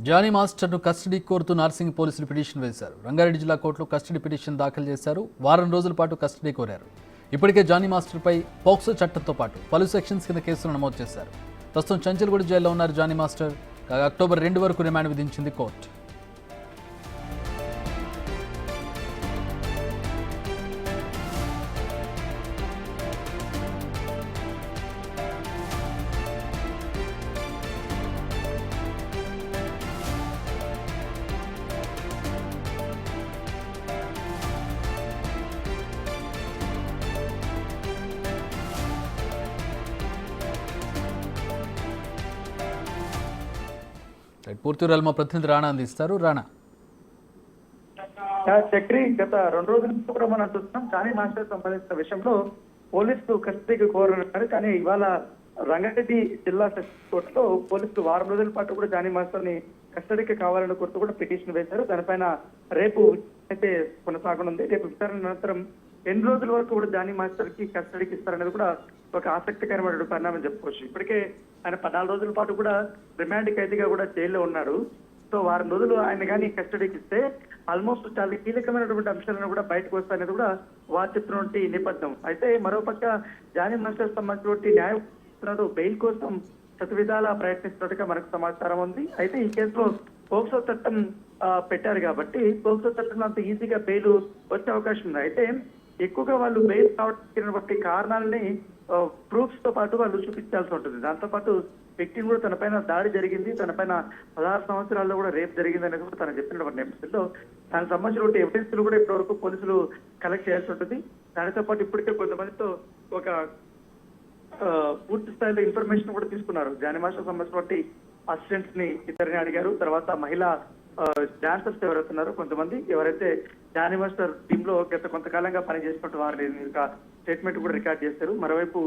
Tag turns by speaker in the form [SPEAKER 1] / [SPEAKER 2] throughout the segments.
[SPEAKER 1] Johnny మాస్టర్ను custody కోరుతూ నార్సింగ్ పోలీసులు petition వేశారు. రంగారెడ్డి జిల్లా కోర్టులో కస్టడీ పిటిషన్ దాఖలు చేశారు. వారం రోజుల పాటు కస్టడీ కోరారు. ఇప్పటికే జానీ మాస్టర్పై పోక్సో చట్టంతో పాటు పలు సెక్షన్స్ కింద కేసులు నమోదు చేశారు. ప్రస్తుతం చంచల్గూడ జైల్లో ఉన్నారు జానీ మాస్టర్. అక్టోబర్ 2 వరకు రిమాండ్ విధించింది కోర్టు. పూర్తి వివరాలు మా ప్రతినిధి రాణా అందిస్తారు. రాణా,
[SPEAKER 2] చక్రి గత 2 రోజుల నుంచి కూడా మనం చూస్తున్నాం జానీ మాస్టర్ సంబంధించిన విషయంలో పోలీసులు కస్టడీకి కోరుతున్నారు. కానీ ఇవాళ రంగారెడ్డి జిల్లా సెషన్స్ కోర్టులో పోలీసులు వారం రోజుల పాటు కూడా జానీ మాస్టర్ ని కస్టడీకి కావాలని కోరుతూ కూడా పిటిషన్ వేశారు. దానిపైన రేపు అయితే కొనసాగనుంది. రేపు విచారణ అనంతరం ఎన్ని రోజుల వరకు కూడా జానీ మాస్టర్ కి కస్టడీకి ఇస్తారనేది కూడా ఒక ఆసక్తికరమైన పరిణామం చెప్పుకోవచ్చు. ఇప్పటికే ఆయన 14 రోజుల పాటు కూడా రిమాండ్ ఖైదీగా కూడా జైల్లో ఉన్నాడు. సో వారం రోజులు ఆయన కానీ కస్టడీకి ఇస్తే ఆల్మోస్ట్ చాలా కీలకమైనటువంటి అంశాలను కూడా బయటకు వస్తాయనేది కూడా వారు చెప్పినటువంటి నేపథ్యం. అయితే మరోపక్క జానీ మాస్టర్ సంబంధించినటువంటి న్యాయవాదులు బెయిల్ కోసం శతవిధాలా ప్రయత్నిస్తున్నట్టుగా మనకు సమాచారం ఉంది. అయితే ఈ కేసులో పోక్సో చట్టం పెట్టారు కాబట్టి పోక్సో చట్టంలో అంత ఈజీగా బెయిల్ వచ్చే అవకాశం ఉంది. అయితే ఎక్కువగా వాళ్ళు బెయిల్ కావడానికి కారణాలని ప్రూఫ్స్ తో పాటు వాళ్ళు చూపించాల్సి ఉంటుంది. దాంతో పాటు వ్యక్తిని కూడా తన పైన దాడి జరిగింది, తన పైన 16 సంవత్సరాల్లో కూడా రేప్ జరిగింది అనేది కూడా తను చెప్పినటువంటి నేపథ్యంలో దానికి సంబంధించిన ఎవిడెన్స్ కూడా ఇప్పటి వరకు పోలీసులు కలెక్ట్ చేయాల్సి ఉంటుంది. దానితో పాటు ఇప్పటికే కొంతమందితో ఒక పూర్తి స్థాయిలో ఇన్ఫర్మేషన్ కూడా తీసుకున్నారు. జానీ మాస్టర్ సంబంధించినటువంటి అసిస్టెంట్స్ ని ఇద్దరిని అడిగారు. తర్వాత మహిళా డాన్సర్స్ ఎవరైతున్నారు కొంతమంది ఎవరైతే జానీ మాస్టర్ టీమ్ లో గత కొంతకాలంగా పనిచేసినట్టు వారిని స్టేట్మెంట్ కూడా రికార్డ్ చేశారు. మరోవైపు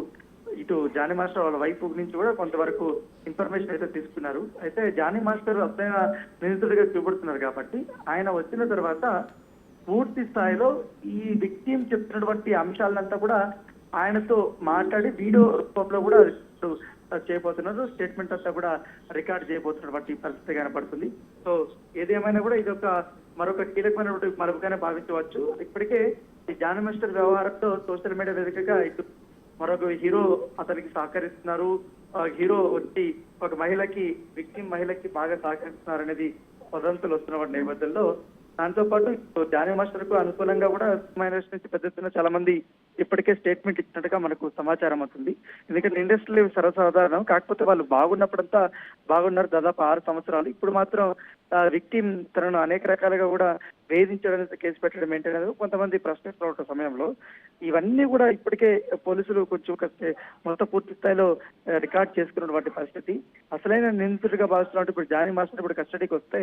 [SPEAKER 2] ఇటు జానీ మాస్టర్ వాళ్ళ వైపు నుంచి కూడా కొంతవరకు ఇన్ఫర్మేషన్ అయితే తీసుకున్నారు. అయితే జానీ మాస్టర్ అసలైన నిందితుడిగా చూపడుతున్నారు కాబట్టి ఆయన వచ్చిన తర్వాత పూర్తి స్థాయిలో ఈ విక్టిమ్ చెప్తున్నటువంటి అంశాలంతా కూడా ఆయనతో మాట్లాడి వీడియో రూపంలో కూడా చేయబోతున్నారు. స్టేట్మెంట్ అంతా కూడా రికార్డ్ చేయబోతున్నటువంటి పరిస్థితి కనపడుతుంది. సో ఏదేమైనా కూడా ఇది మరొక కీలకమైనటువంటి మరొకగానే భావించవచ్చు. ఇప్పటికే ఈ జానీ మాస్టర్ వ్యవహారంతో సోషల్ మీడియా వేదికగా ఇటు మరొక హీరో అతనికి సహకరిస్తున్నారు, హీరో వచ్చి ఒక విక్టిమ్ మహిళకి బాగా సహకరిస్తున్నారు అనేది వదంతులు వస్తున్న నేపథ్యంలో దాంతో పాటు జానీ మాస్టర్ కు అనుకూలంగా కూడా మైనస్ నుంచి పెద్ద ఎత్తున చాలా మంది ఇప్పటికే స్టేట్మెంట్ ఇచ్చినట్టుగా మనకు సమాచారం అవుతుంది. ఎందుకంటే ఇండస్ట్రీలో సర్వసాధారణం. కాకపోతే వాళ్ళు బాగున్నప్పుడంతా బాగున్నారు దాదాపు 6 సంవత్సరాలు. ఇప్పుడు మాత్రం విక్టిమ్ తనను అనేక రకాలుగా కూడా వేధించడం కేసు పెట్టడం ఏంటనేది కొంతమంది ప్రశ్నిస్తున్న సమయంలో ఇవన్నీ కూడా ఇప్పటికే పోలీసులు కొంచెం మొత్తం పూర్తి స్థాయిలో రికార్డ్ చేసుకున్నటువంటి పరిస్థితి. అసలైన నిందితుడిగా భావిస్తున్నట్టు ఇప్పుడు జానీ మాస్టర్ ఇప్పుడు కస్టడీకి వస్తే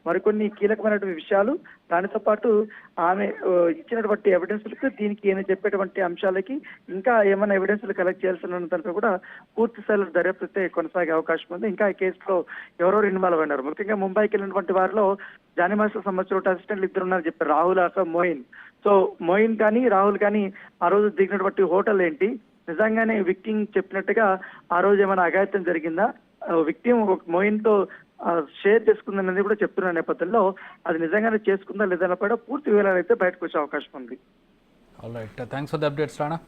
[SPEAKER 2] మరికొన్ని కీలకమైనటువంటి విషయాలు దానితో పాటు ఆమె ఇచ్చినటువంటి ఎవిడెన్స్లకు దీనికి ఈయన చెప్పేటువంటి అంశాలకి ఇంకా ఏమైనా ఎవిడెన్స్లు కలెక్ట్ చేయాల్సిన దాంట్లో కూడా పూర్తి స్థాయిలో దర్యాప్తు కొనసాగే అవకాశం ఉంది. ఇంకా ఈ కేసులో ఎవరెవరు ఇన్వాల్వ్ అయినారు, ముఖ్యంగా ముంబైకి వెళ్ళినటువంటి వారిలో జానీ మాస్టర్ సంబంధించిన అసిస్టెంట్లు 2 ఉన్నారు చెప్పారు, రాహుల్ మోయిన్. సో మోయిన్ కానీ రాహుల్ కానీ ఆ రోజు దిగినటువంటి హోటల్ ఏంటి, నిజంగానే విక్టిమ్ చెప్పినట్టుగా ఆ రోజు ఏమైనా అఘాయిత్యం జరిగిందా, విక్టిమ్ మోయిన్ తో షేర్ చేసుకుందనేది కూడా చెప్తున్న నేపథ్యంలో అది నిజంగానే చేసుకుందా లేదన్న కూడా పూర్తి వివరాలు అయితే బయటకు వచ్చే అవకాశం ఉంది.
[SPEAKER 1] All right, thanks for the updates Rana.